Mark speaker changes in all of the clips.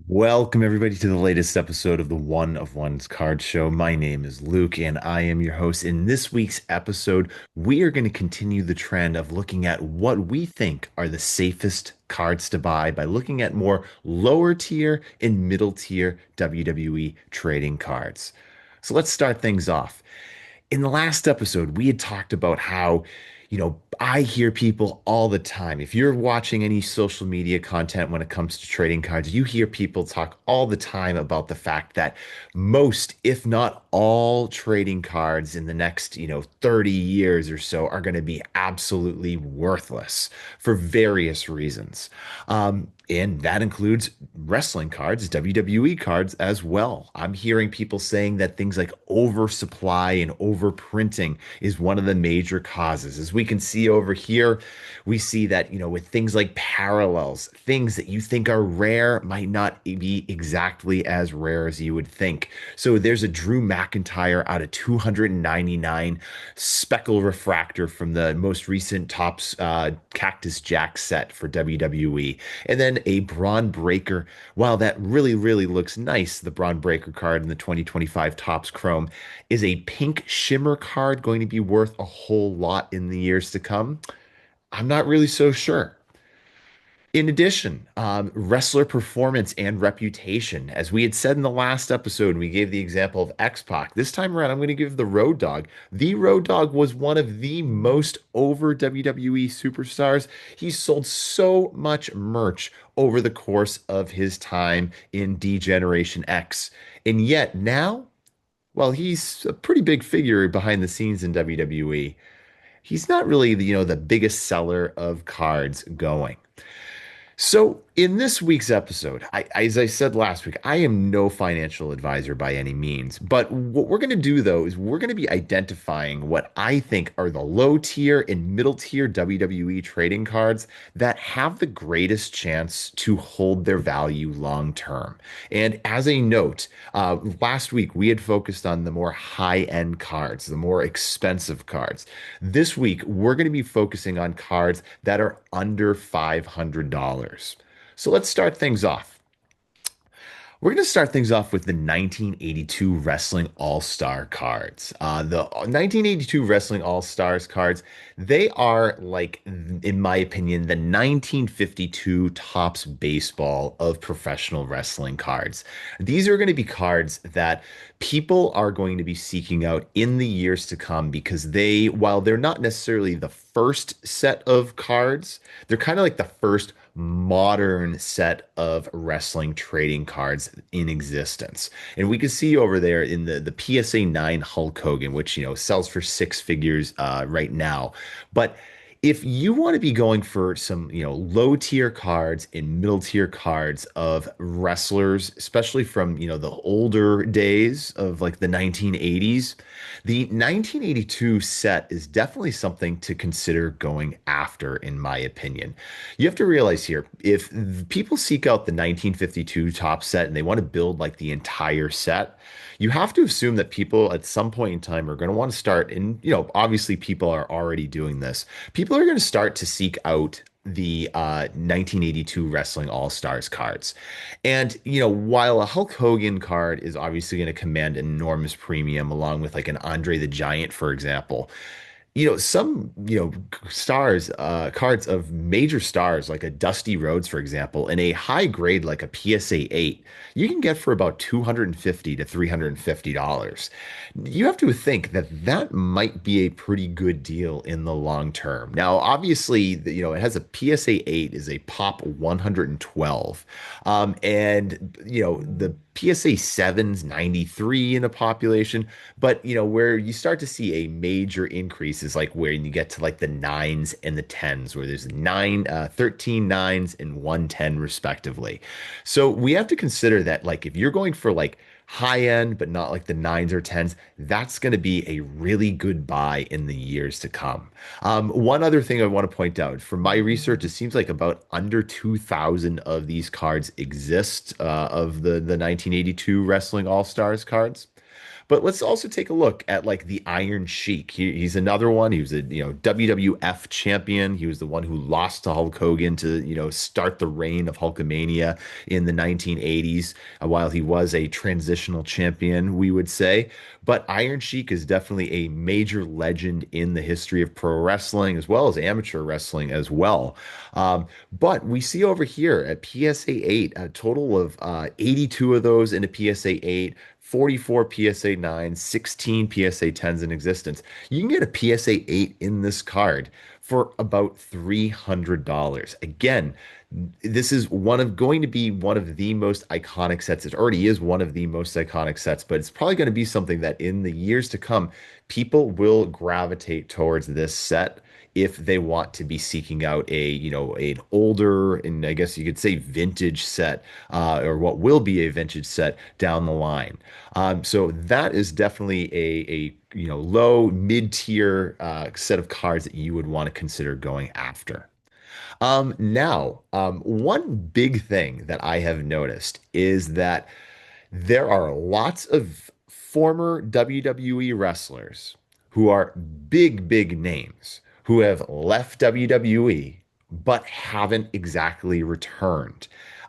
Speaker 1: Welcome, everybody, to the latest episode of the One of One's Card Show. My name is Luke, and I am your host. In this week's episode, we are going to continue the trend of looking at what we think are the safest cards to buy by looking at more lower tier and middle tier WWE trading cards. So let's start things off. In the last episode, we had talked about how, I hear people all the time. If you're watching any social media content when it comes to trading cards, you hear people talk all the time about the fact that most, if not all, trading cards in the next, 30 years or so are going to be absolutely worthless for various reasons. And that includes wrestling cards, WWE cards as well. I'm hearing people saying that things like oversupply and overprinting is one of the major causes. As we can see over here, we see that, with things like parallels, things that you think are rare might not be exactly as rare as you would think. So there's a Drew McIntyre out of 299 speckle refractor from the most recent Topps Cactus Jack set for WWE. And then a Braun Breaker. While that really, really looks nice, the Braun Breaker card in the 2025 Topps Chrome, is a pink shimmer card going to be worth a whole lot in the years to come? I'm not really so sure. In addition, wrestler performance and reputation. As we had said in the last episode, we gave the example of X-Pac. This time around, I'm going to give the Road Dogg. The Road Dogg was one of the most over WWE superstars. He sold so much merch over the course of his time in D-Generation X. And yet now, well, he's a pretty big figure behind the scenes in WWE. He's not really the biggest seller of cards going. So, in this week's episode, as I said last week, I am no financial advisor by any means. But what we're going to do, though, is we're going to be identifying what I think are the low tier and middle tier WWE trading cards that have the greatest chance to hold their value long term. And as a note, last week we had focused on the more high end cards, the more expensive cards. This week, we're going to be focusing on cards that are under $500. So let's start things off. We're going to start things off with the 1982 Wrestling All-Star cards. The 1982 Wrestling All-Stars cards, they are like, in my opinion, the 1952 Topps baseball of professional wrestling cards. These are going to be cards that people are going to be seeking out in the years to come because while they're not necessarily the first set of cards, they're kind of like the first modern set of wrestling trading cards in existence. And we can see over there in the PSA 9 Hulk Hogan, which, sells for six figures right now. But if you want to be going for some, low tier cards and middle tier cards of wrestlers, especially from, the older days of like the 1980s, the 1982 set is definitely something to consider going after, in my opinion. You have to realize here, if people seek out the 1952 top set and they want to build like the entire set, you have to assume that people at some point in time are going to want to start, and obviously people are already doing this. People are going to start to seek out the 1982 Wrestling All Stars cards. And, while a Hulk Hogan card is obviously going to command an enormous premium, along with like an Andre the Giant, for example, some, stars, cards of major stars like a Dusty Rhodes, for example, in a high grade like a PSA 8, you can get for about $250 to $350. You have to think that that might be a pretty good deal in the long term. Now, obviously, it has a PSA 8 is a pop 112. And, the PSA 7's 93 in a population, but where you start to see a major increase is like where you get to like the nines and the tens, where there's 13 nines and 110 respectively. So we have to consider that like if you're going for like high end, but not like the nines or tens, that's going to be a really good buy in the years to come. One other thing I want to point out from my research, it seems like about under 2,000 of these cards exist of the 1982 Wrestling All Stars cards. But let's also take a look at like the Iron Sheik. He's another one. He was a WWF champion. He was the one who lost to Hulk Hogan to start the reign of Hulkamania in the 1980s. While he was a transitional champion, we would say. But Iron Sheik is definitely a major legend in the history of pro wrestling as well as amateur wrestling as well. But we see over here at PSA 8 a total of 82 of those in a PSA 8. 44 PSA 9s, 16 PSA 10s in existence. You can get a PSA 8 in this card for about $300. Again, this is going to be one of the most iconic sets. It already is one of the most iconic sets, but it's probably going to be something that in the years to come, people will gravitate towards this set if they want to be seeking out an older, and I guess you could say vintage set, or what will be a vintage set down the line. So that is definitely a low mid-tier set of cards that you would want to consider going after. One big thing that I have noticed is that there are lots of former WWE wrestlers who are big, big names who have left WWE but haven't exactly returned.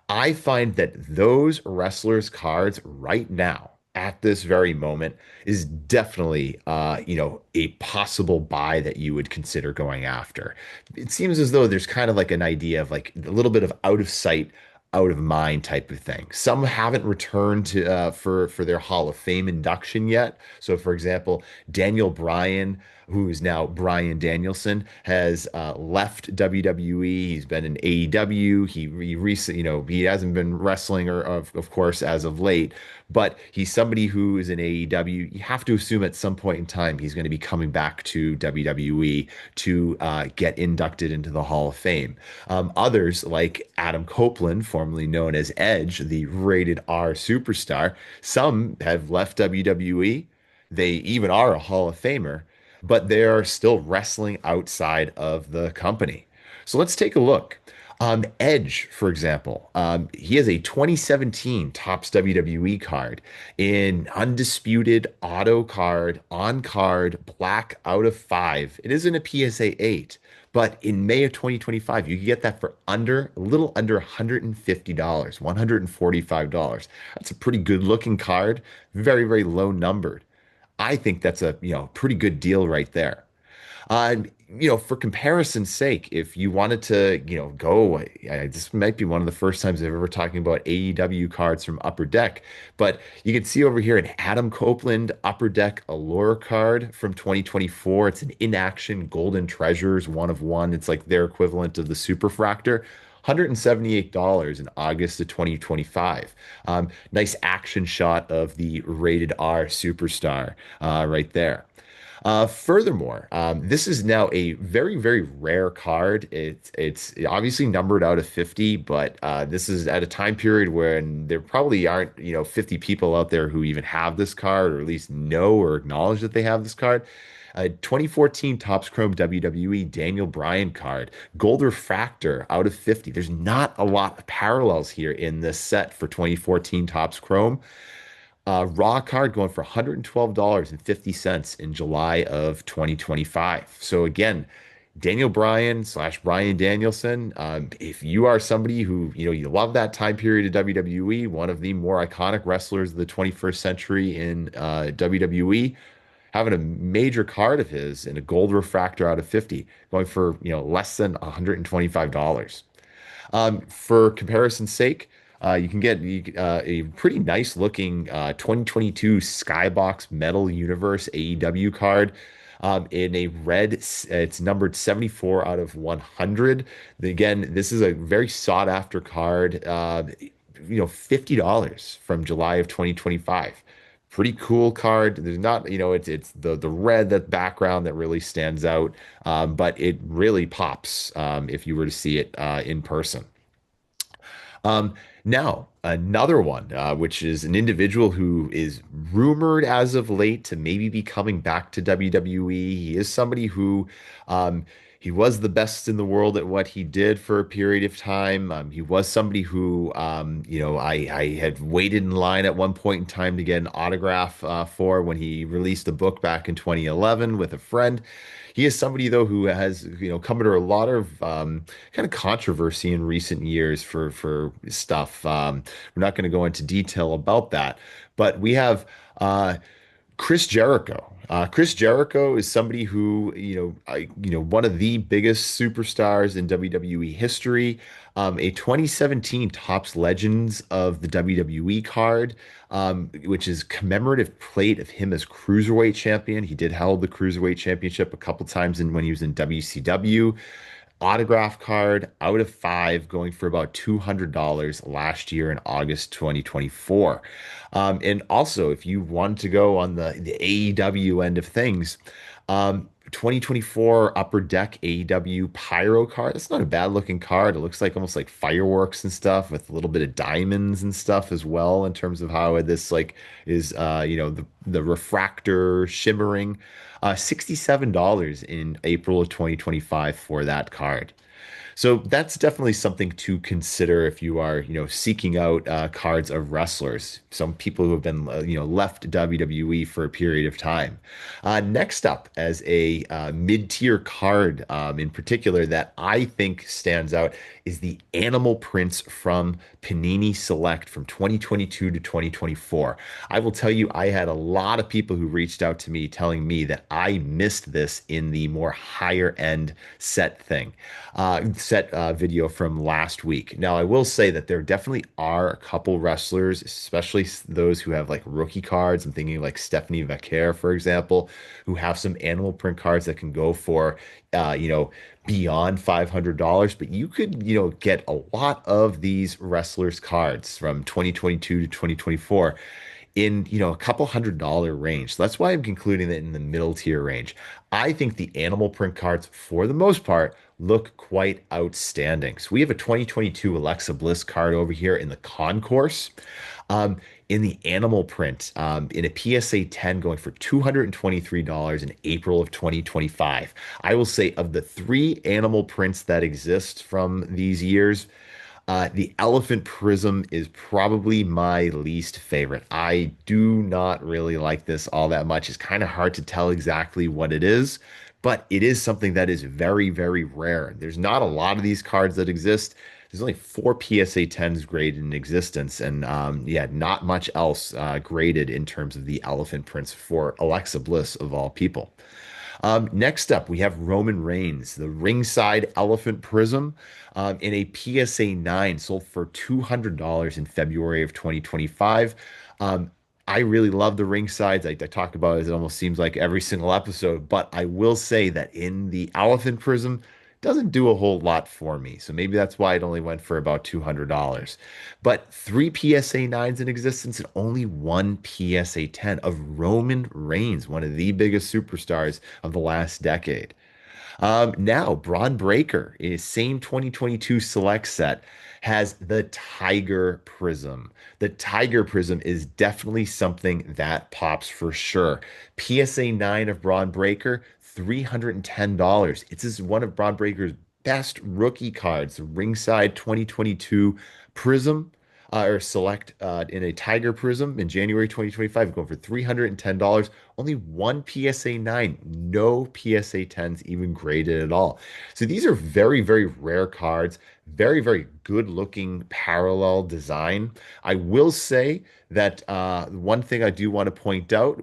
Speaker 1: I find that those wrestlers' cards right now, at this very moment, is definitely a possible buy that you would consider going after. It seems as though there's kind of like an idea of like a little bit of out of sight, out of mind type of thing. Some haven't returned to for their Hall of Fame induction yet. So, for example, Daniel Bryan, who is now Bryan Danielson, has left WWE. He's been in AEW. He recently, he hasn't been wrestling or of course as of late, but he's somebody who is in AEW. You have to assume at some point in time he's going to be coming back to WWE to get inducted into the Hall of Fame. Others like Adam Copeland, formerly known as Edge, the rated R superstar, some have left WWE. They even are a Hall of Famer, but they are still wrestling outside of the company. So let's take a look. Edge, for example, he has a 2017 Topps WWE card in undisputed auto card, on card, black out of five. It isn't a PSA 8, but in May of 2025, you can get that for a little under $150, $145. That's a pretty good looking card, very, very low numbered. I think that's a pretty good deal right there. For comparison's sake, if you wanted to, go, this might be one of the first times I've ever talking about AEW cards from Upper Deck, but you can see over here an Adam Copeland Upper Deck Allure card from 2024. It's an in-action Golden Treasures one of one. It's like their equivalent of the Superfractor. $178 in August of 2025. Nice action shot of the rated R superstar right there. Furthermore, this is now a very, very rare card. It's obviously numbered out of 50, but this is at a time period when there probably aren't, 50 people out there who even have this card or at least know or acknowledge that they have this card. 2014 Topps Chrome WWE Daniel Bryan card, Gold Refractor out of 50. There's not a lot of parallels here in this set for 2014 Topps Chrome. Raw card going for $112.50 in July of 2025. So again, Daniel Bryan slash Bryan Danielson. If you are somebody who you love that time period of WWE, one of the more iconic wrestlers of the 21st century in WWE, having a major card of his in a gold refractor out of 50, going for less than $125. For comparison's sake, you can get a pretty nice looking 2022 Skybox Metal Universe AEW card in a red. It's numbered 74 out of 100. Again, this is a very sought after card. $50 from July of 2025. Pretty cool card. There's not, it's the red, that background that really stands out, but it really pops if you were to see it in person. Now, another one, which is an individual who is rumored as of late to maybe be coming back to WWE. He is somebody who, He was the best in the world at what he did for a period of time. He was somebody who, I had waited in line at one point in time to get an autograph for when he released a book back in 2011 with a friend. He is somebody though who has, come under a lot of kind of controversy in recent years for stuff. We're not going to go into detail about that, but we have. Chris Jericho. Chris Jericho is somebody who, one of the biggest superstars in WWE history. A 2017 Topps Legends of the WWE card, which is commemorative plate of him as Cruiserweight champion. He did hold the Cruiserweight championship a couple times when he was in WCW. Autograph card out of five, going for about $200 last year in August 2024. And also, if you want to go on the AEW end of things, 2024 Upper Deck AEW Pyro card. That's not a bad looking card. It looks like almost like fireworks and stuff with a little bit of diamonds and stuff as well in terms of how this like is the refractor shimmering. $67 in April of 2025 for that card. So that's definitely something to consider if you are, seeking out cards of wrestlers. Some people who have been, left WWE for a period of time. Next up, as a mid-tier card, in particular, that I think stands out is the Animal Prints from Panini Select from 2022 to 2024. I will tell you, I had a lot of people who reached out to me telling me that I missed this in the more higher end set video from last week. Now, I will say that there definitely are a couple wrestlers, especially those who have like rookie cards. I'm thinking like Stephanie Vaquer, for example, who have some animal print cards that can go for, uh, you know, beyond $500. But you could, get a lot of these wrestlers' cards from 2022 to 2024 in a couple $100 range. So that's why I'm concluding that in the middle tier range. I think the animal print cards, for the most part, look quite outstanding. So we have a 2022 Alexa Bliss card over here in the concourse. Um, in the animal print, in a PSA 10 going for $223 in April of 2025. I will say of the three animal prints that exist from these years, the Elephant Prism is probably my least favorite. I do not really like this all that much. It's kind of hard to tell exactly what it is, but it is something that is very, very rare. There's not a lot of these cards that exist. There's only four PSA 10s graded in existence, and yeah, not much else graded in terms of the elephant prints for Alexa Bliss of all people. Next up, we have Roman Reigns, the ringside elephant prism in a PSA 9, sold for $200 in February of 2025. I really love the ringsides. I talk about it, it almost seems like every single episode, but I will say that in the elephant prism, doesn't do a whole lot for me. So maybe that's why it only went for about $200. But three PSA 9s in existence and only one PSA 10 of Roman Reigns, one of the biggest superstars of the last decade. Now, Braun Breaker, in his same 2022 select set, has the Tiger Prism. The Tiger Prism is definitely something that pops for sure. PSA 9 of Braun Breaker, $310. It's one of Braun Breaker's best rookie cards, the Ringside 2022 Prism. Or select in a Tiger Prism in January 2025, going for $310. Only one PSA 9, no PSA 10s even graded at all. So these are very, very rare cards, very, very good looking parallel design. I will say that one thing I do want to point out,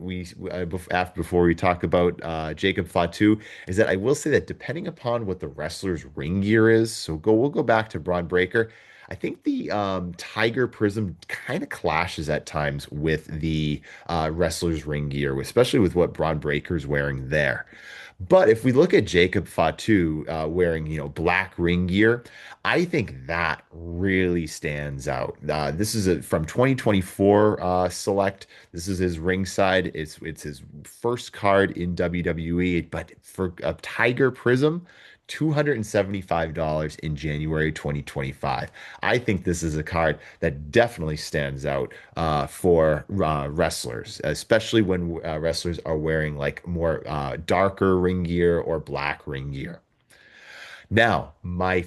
Speaker 1: before we talk about Jacob Fatu, is that I will say that depending upon what the wrestler's ring gear is, we'll go back to Braun Breaker. I think the Tiger Prism kind of clashes at times with the wrestler's ring gear, especially with what Braun Breaker's wearing there. But if we look at Jacob Fatu wearing, black ring gear, I think that really stands out. This is from 2024 Select. This is his ringside. It's his first card in WWE. But for a Tiger Prism, $275 in January 2025. I think this is a card that definitely stands out for wrestlers, especially when wrestlers are wearing like more darker ring gear or black ring gear. Now, my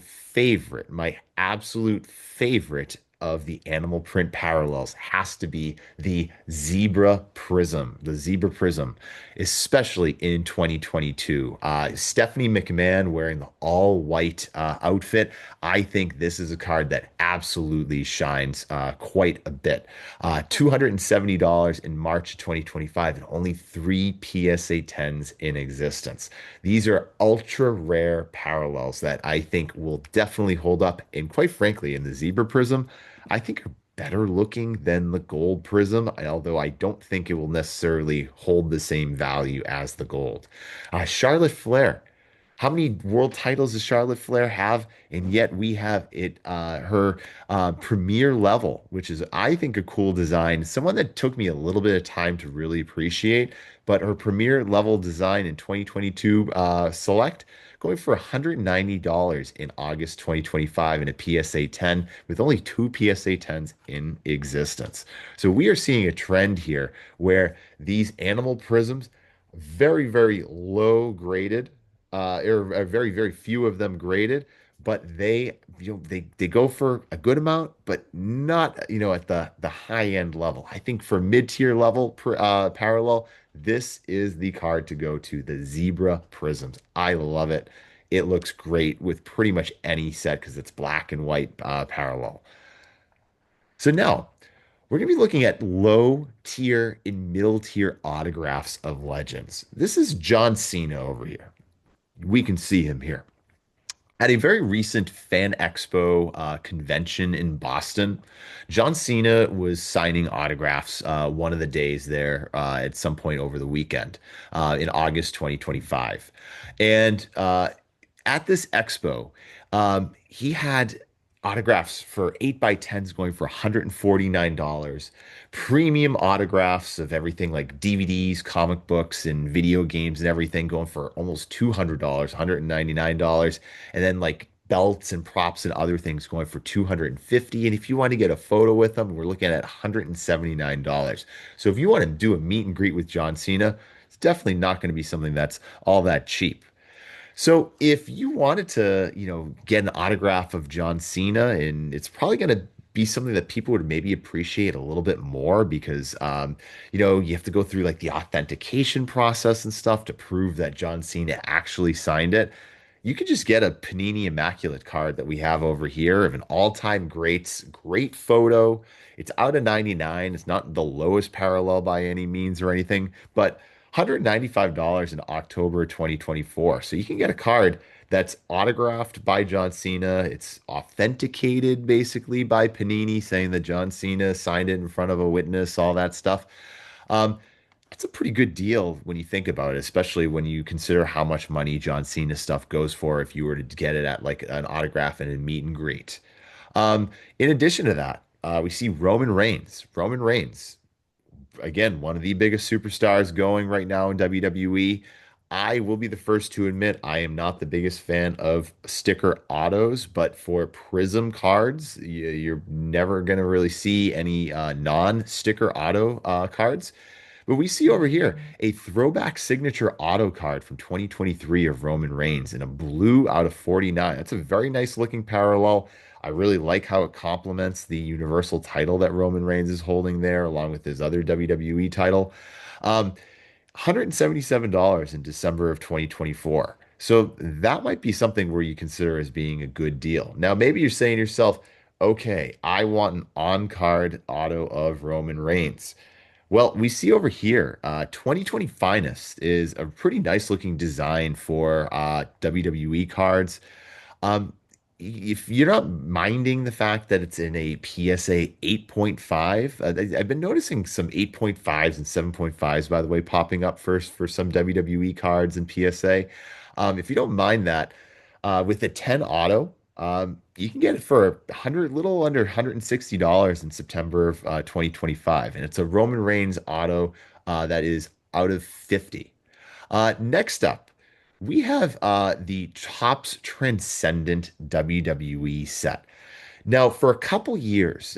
Speaker 1: absolute favorite of the animal print parallels has to be the Zebra Prism. The Zebra Prism, especially in 2022. Stephanie McMahon wearing the all white outfit. I think this is a card that absolutely shines quite a bit. $270 in March of 2025 and only three PSA 10s in existence. These are ultra rare parallels that I think will definitely hold up. And quite frankly, in the Zebra Prism, I think are better looking than the Gold Prism, although I don't think it will necessarily hold the same value as the Gold. Charlotte Flair. How many world titles does Charlotte Flair have? And yet we have it, her premier level, which is, I think, a cool design. Someone that took me a little bit of time to really appreciate, but her premier level design in 2022 Select going for $190 in August 2025 in a PSA 10 with only two PSA 10s in existence. So we are seeing a trend here where these animal prisms, very, very low graded, or very, very few of them graded, but they go for a good amount, but not at the high end level. I think for mid tier level parallel, this is the card to go to, the Zebra Prisms. I love it. It looks great with pretty much any set because it's black and white parallel. So now we're going to be looking at low tier and middle tier autographs of legends. This is John Cena over here. We can see him here. At a very recent Fan Expo convention in Boston, John Cena was signing autographs one of the days there at some point over the weekend in August 2025. And at this expo, he had autographs for 8 by 10s going for $149, premium autographs of everything like DVDs, comic books, and video games and everything going for almost $200, $199, and then like belts and props and other things going for 250. And if you want to get a photo with them, we're looking at $179. So if you want to do a meet and greet with John Cena, it's definitely not going to be something that's all that cheap. So if you wanted to, get an autograph of John Cena, and it's probably going to be something that people would maybe appreciate a little bit more because, you have to go through like the authentication process and stuff to prove that John Cena actually signed it. You could just get a Panini Immaculate card that we have over here of an all-time greats, great photo. It's out of 99. It's not the lowest parallel by any means or anything, but $195 in October 2024. So you can get a card that's autographed by John Cena. It's authenticated basically by Panini, saying that John Cena signed it in front of a witness, all that stuff. Um, it's a pretty good deal when you think about it, especially when you consider how much money John Cena stuff goes for if you were to get it at like an autograph and a meet and greet. In addition to that, we see Roman Reigns. Roman Reigns, again, one of the biggest superstars going right now in WWE. I will be the first to admit I am not the biggest fan of sticker autos, but for Prism cards, you're never going to really see any non-sticker auto cards. But we see over here a throwback signature auto card from 2023 of Roman Reigns in a blue out of 49. That's a very nice looking parallel. I really like how it complements the Universal title that Roman Reigns is holding there, along with his other WWE title. $177 in December of 2024. So that might be something where you consider as being a good deal. Now, maybe you're saying to yourself, okay, I want an on-card auto of Roman Reigns. Well, we see over here, 2020 Finest is a pretty nice looking design for WWE cards. Um, if you're not minding the fact that it's in a PSA 8.5, I've been noticing some 8.5s and 7.5s, by the way, popping up first for some WWE cards and PSA. If you don't mind that, with the 10 auto, you can get it for little under $160 in September of 2025. And it's a Roman Reigns auto that is out of 50. Next up, we have the Topps Transcendent WWE set. Now, for a couple years,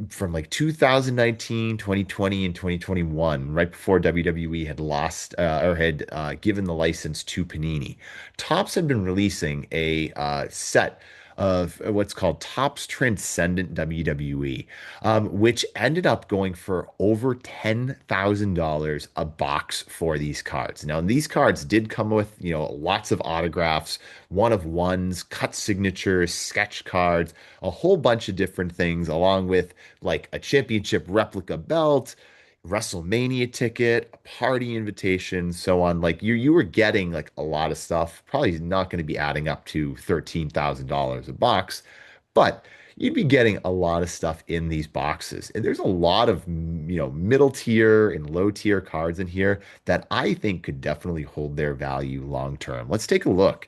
Speaker 1: from like 2019, 2020, and 2021, right before WWE had lost or had given the license to Panini, Topps had been releasing a set of what's called Topps Transcendent WWE, which ended up going for over $10,000 a box for these cards. Now, these cards did come with, lots of autographs, one of ones, cut signatures, sketch cards, a whole bunch of different things, along with like a championship replica belt, WrestleMania ticket, a party invitation, so on. Like you were getting like a lot of stuff. Probably not going to be adding up to $13,000 a box, but you'd be getting a lot of stuff in these boxes. And there's a lot of, middle tier and low tier cards in here that I think could definitely hold their value long term. Let's take a look.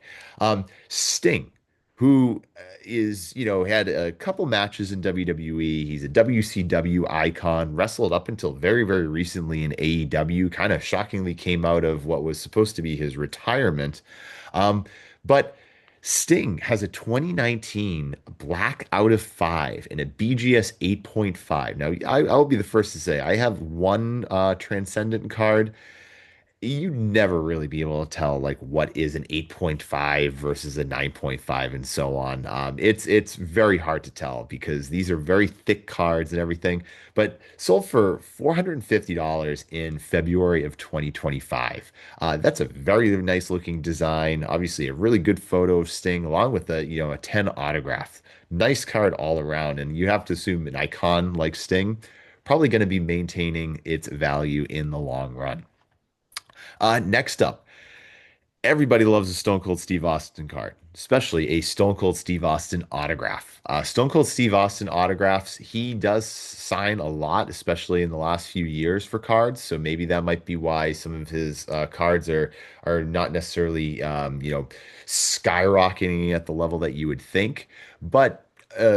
Speaker 1: Sting, who had a couple matches in WWE. He's a WCW icon, wrestled up until very, very recently in AEW, kind of shockingly came out of what was supposed to be his retirement. But Sting has a 2019 black out of five and a BGS 8.5. Now, I'll be the first to say I have one Transcendent card. You never really be able to tell like what is an 8.5 versus a 9.5 and so on. It's very hard to tell because these are very thick cards and everything, but sold for $450 in February of 2025. That's a very nice looking design. Obviously, a really good photo of Sting along with a 10 autograph. Nice card all around, and you have to assume an icon like Sting probably going to be maintaining its value in the long run. Next up, everybody loves a Stone Cold Steve Austin card, especially a Stone Cold Steve Austin autograph. Stone Cold Steve Austin autographs, he does sign a lot, especially in the last few years for cards. So maybe that might be why some of his cards are not necessarily skyrocketing at the level that you would think. But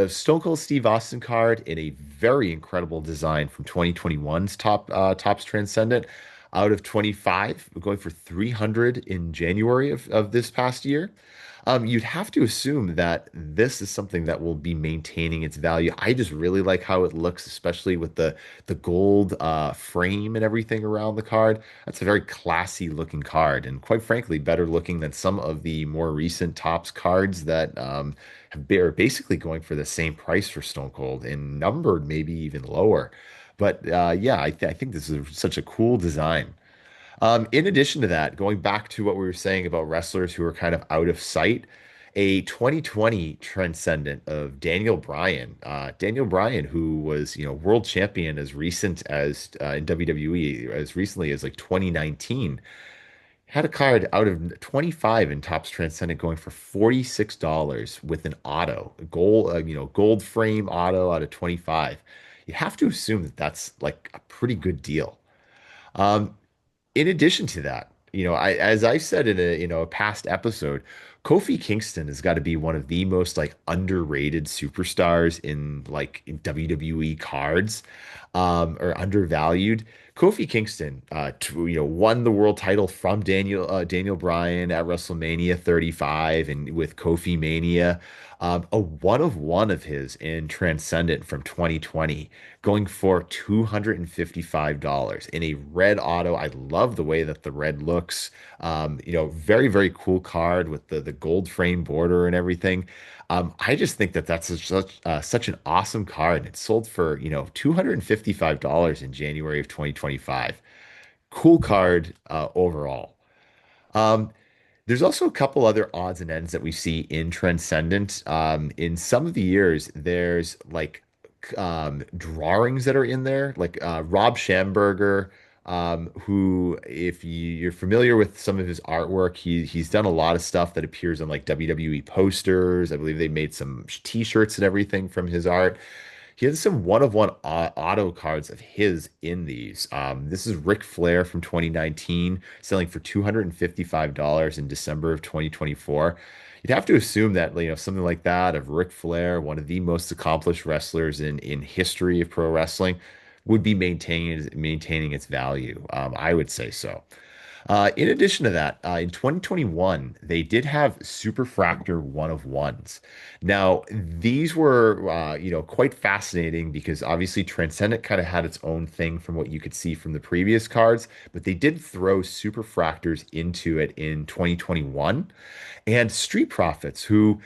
Speaker 1: Stone Cold Steve Austin card in a very incredible design from 2021's Topps Transcendent out of 25, going for 300 in January of this past year. You'd have to assume that this is something that will be maintaining its value. I just really like how it looks, especially with the gold frame and everything around the card. That's a very classy looking card, and quite frankly, better looking than some of the more recent Topps cards that are basically going for the same price for Stone Cold and numbered maybe even lower. But yeah, I think this is such a cool design. In addition to that, going back to what we were saying about wrestlers who are kind of out of sight, a 2020 Transcendent of Daniel Bryan. Daniel Bryan, who was, world champion as recent as in WWE, as recently as like 2019, had a card out of 25 in Topps Transcendent going for $46 with an auto, gold frame auto out of 25. You have to assume that that's like a pretty good deal. Um, in addition to that, as I said in a past episode, Kofi Kingston has got to be one of the most like underrated superstars in like in WWE cards, or undervalued. Kofi Kingston, won the world title from Daniel Bryan at WrestleMania 35 and with Kofi Mania. A one of his in Transcendent from 2020 going for $255 in a red auto. I love the way that the red looks. Very, very cool card with the gold frame border and everything. I just think that that's such an awesome card. It sold for, $255 in January of 2025. Cool card overall. Um, there's also a couple other odds and ends that we see in Transcendent. In some of the years, there's like drawings that are in there, like Rob Schamberger, who, if you're familiar with some of his artwork, he's done a lot of stuff that appears on like WWE posters. I believe they made some t-shirts and everything from his art. He has some one-of-one auto cards of his in these. This is Ric Flair from 2019, selling for $255 in December of 2024. You'd have to assume that, something like that of Ric Flair, one of the most accomplished wrestlers in history of pro wrestling, would be maintaining its value. I would say so. In addition to that, in 2021, they did have Superfractor one of ones. Now, these were, quite fascinating because obviously Transcendent kind of had its own thing from what you could see from the previous cards, but they did throw Superfractors into it in 2021. And Street Profits, who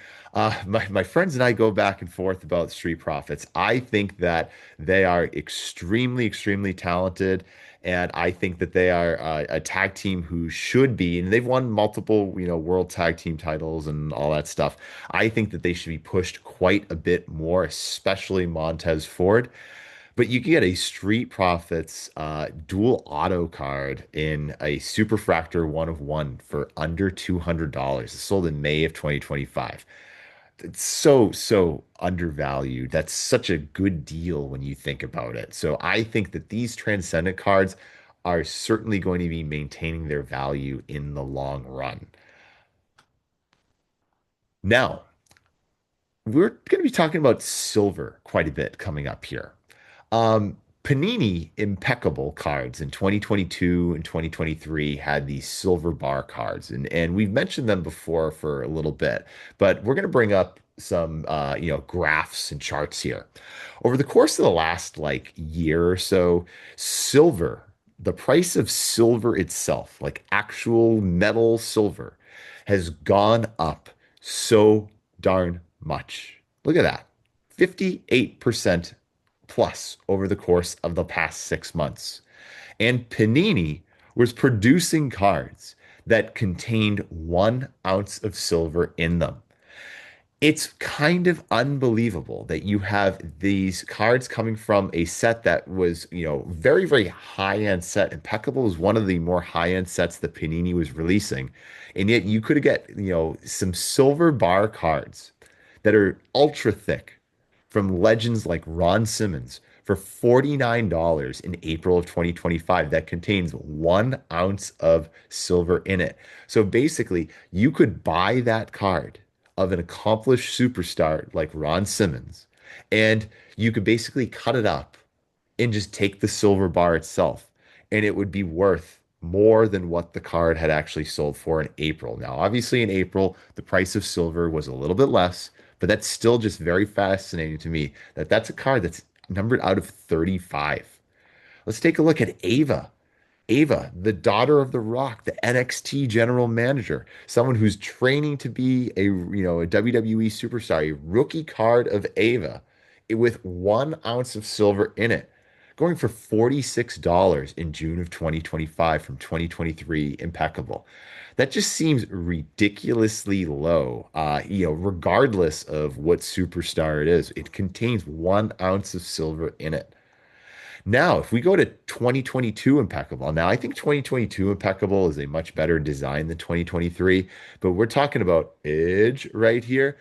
Speaker 1: my friends and I go back and forth about Street Profits. I think that they are extremely, extremely talented. And I think that they are a tag team who should be, and they've won multiple, world tag team titles and all that stuff. I think that they should be pushed quite a bit more, especially Montez Ford. But you can get a Street Profits dual auto card in a Superfractor one of one for under $200. It's sold in May of 2025. It's so undervalued. That's such a good deal when you think about it. So I think that these Transcendent cards are certainly going to be maintaining their value in the long run. Now, we're going to be talking about silver quite a bit coming up here. Panini Impeccable cards in 2022 and 2023 had these silver bar cards, and we've mentioned them before for a little bit, but we're going to bring up some graphs and charts here. Over the course of the last like year or so, silver, the price of silver itself, like actual metal silver, has gone up so darn much. Look at that. 58% plus over the course of the past 6 months. And Panini was producing cards that contained 1 ounce of silver in them. It's kind of unbelievable that you have these cards coming from a set that was, very, very high-end set. Impeccable was one of the more high-end sets that Panini was releasing. And yet you could get, some silver bar cards that are ultra thick from legends like Ron Simmons for $49 in April of 2025 that contains 1 ounce of silver in it. So basically, you could buy that card of an accomplished superstar like Ron Simmons, and you could basically cut it up and just take the silver bar itself, and it would be worth more than what the card had actually sold for in April. Now, obviously, in April, the price of silver was a little bit less, but that's still just very fascinating to me that that's a card that's numbered out of 35. Let's take a look at Ava. Ava, the daughter of The Rock, the NXT general manager, someone who's training to be a WWE superstar, a rookie card of Ava with 1 ounce of silver in it, going for $46 in June of 2025 from 2023 Impeccable. That just seems ridiculously low, regardless of what superstar it is. It contains 1 ounce of silver in it. Now, if we go to 2022 Impeccable, now I think 2022 Impeccable is a much better design than 2023, but we're talking about Edge right here.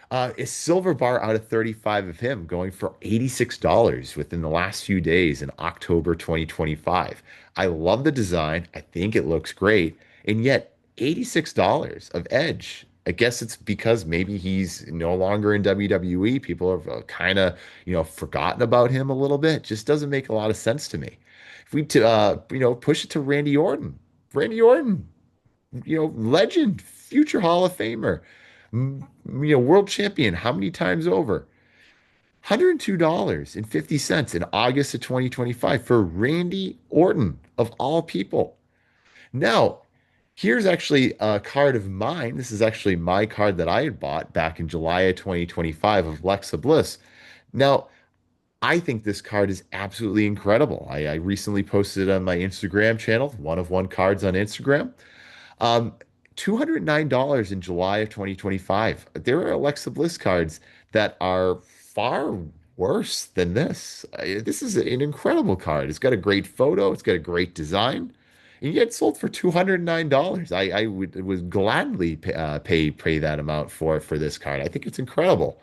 Speaker 1: A silver bar out of 35 of him going for $86 within the last few days in October 2025. I love the design. I think it looks great. And yet, $86 of Edge. I guess it's because maybe he's no longer in WWE. People have kind of, forgotten about him a little bit. Just doesn't make a lot of sense to me. If we, push it to Randy Orton, Randy Orton, legend, future Hall of Famer, world champion, how many times over? $102.50 in August of 2025 for Randy Orton, of all people. Now, here's actually a card of mine. This is actually my card that I had bought back in July of 2025 of Lexa Bliss. Now, I think this card is absolutely incredible. I recently posted it on my Instagram channel, one of one cards on Instagram. Um, $209 in July of 2025. There are Alexa Bliss cards that are far worse than this. This is an incredible card. It's got a great photo, it's got a great design, and yet it sold for $209. I would gladly pay that amount for this card. I think it's incredible.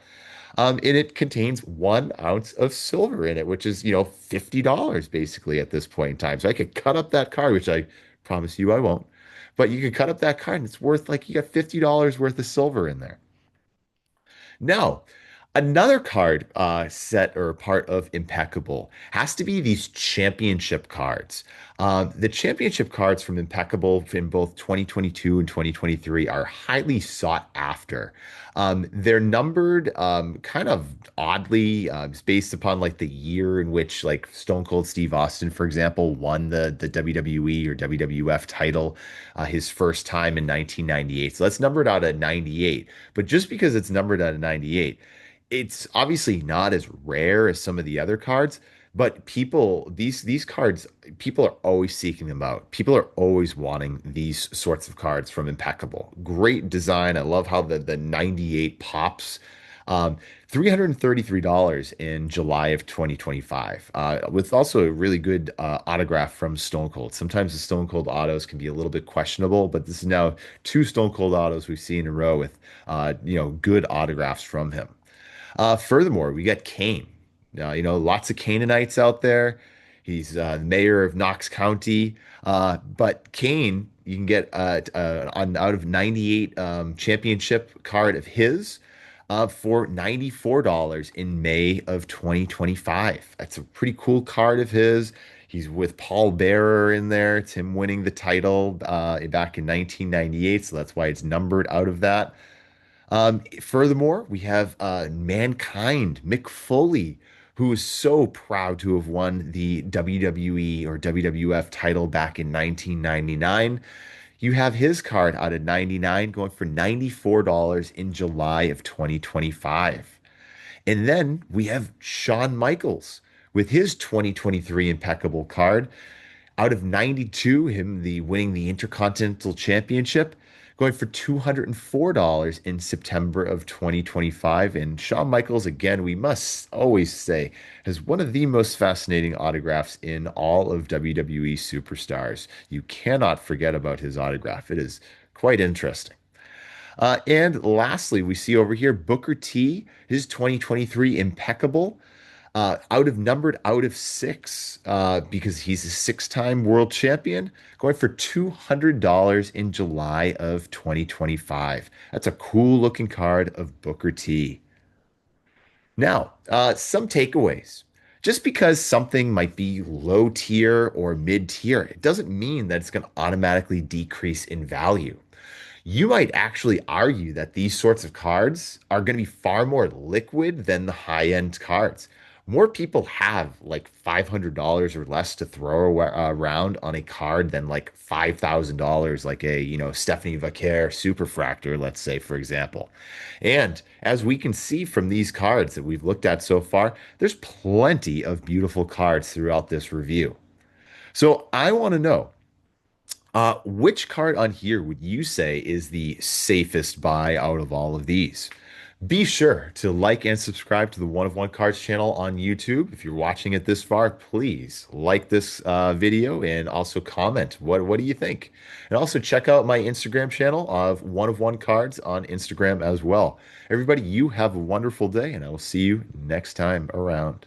Speaker 1: And it contains 1 ounce of silver in it, which is, $50 basically at this point in time. So I could cut up that card, which I promise you I won't. But you could cut up that card and it's worth like you got $50 worth of silver in there. Now, Another card set or part of Impeccable has to be these championship cards. The championship cards from Impeccable in both 2022 and 2023 are highly sought after. They're numbered kind of oddly. It's based upon like the year in which like Stone Cold Steve Austin, for example, won the WWE or WWF title his first time in 1998. So that's numbered out at 98. But just because it's numbered out at 98, it's obviously not as rare as some of the other cards, but these cards, people are always seeking them out. People are always wanting these sorts of cards from Impeccable. Great design. I love how the 98 pops. $333 in July of 2025, with also a really good autograph from Stone Cold. Sometimes the Stone Cold autos can be a little bit questionable, but this is now two Stone Cold autos we've seen in a row with, good autographs from him. Furthermore, we got Kane. Lots of Canaanites out there. He's the mayor of Knox County. But Kane, you can get on out of 98 championship card of his for $94 in May of 2025. That's a pretty cool card of his. He's with Paul Bearer in there. It's him winning the title back in 1998, so that's why it's numbered out of that. Furthermore, we have Mankind, Mick Foley, who is so proud to have won the WWE or WWF title back in 1999. You have his card out of 99 going for $94 in July of 2025. And then we have Shawn Michaels with his 2023 Impeccable card out of 92, him the winning the Intercontinental Championship, going for $204 in September of 2025. And Shawn Michaels, again, we must always say, has one of the most fascinating autographs in all of WWE superstars. You cannot forget about his autograph. It is quite interesting. And lastly, we see over here Booker T, his 2023 Impeccable, out of six, because he's a six-time world champion, going for $200 in July of 2025. That's a cool looking card of Booker T. Now, some takeaways. Just because something might be low tier or mid tier, it doesn't mean that it's going to automatically decrease in value. You might actually argue that these sorts of cards are going to be far more liquid than the high-end cards. More people have like $500 or less to throw around on a card than like $5,000, like a, Stephanie Vaquer Superfractor, let's say, for example. And as we can see from these cards that we've looked at so far, there's plenty of beautiful cards throughout this review. So I want to know, which card on here would you say is the safest buy out of all of these? Be sure to like and subscribe to the One of One Cards channel on YouTube. If you're watching it this far, please like this video and also comment. What do you think? And also check out my Instagram channel of One of One Cards on Instagram as well. Everybody, you have a wonderful day, and I will see you next time around.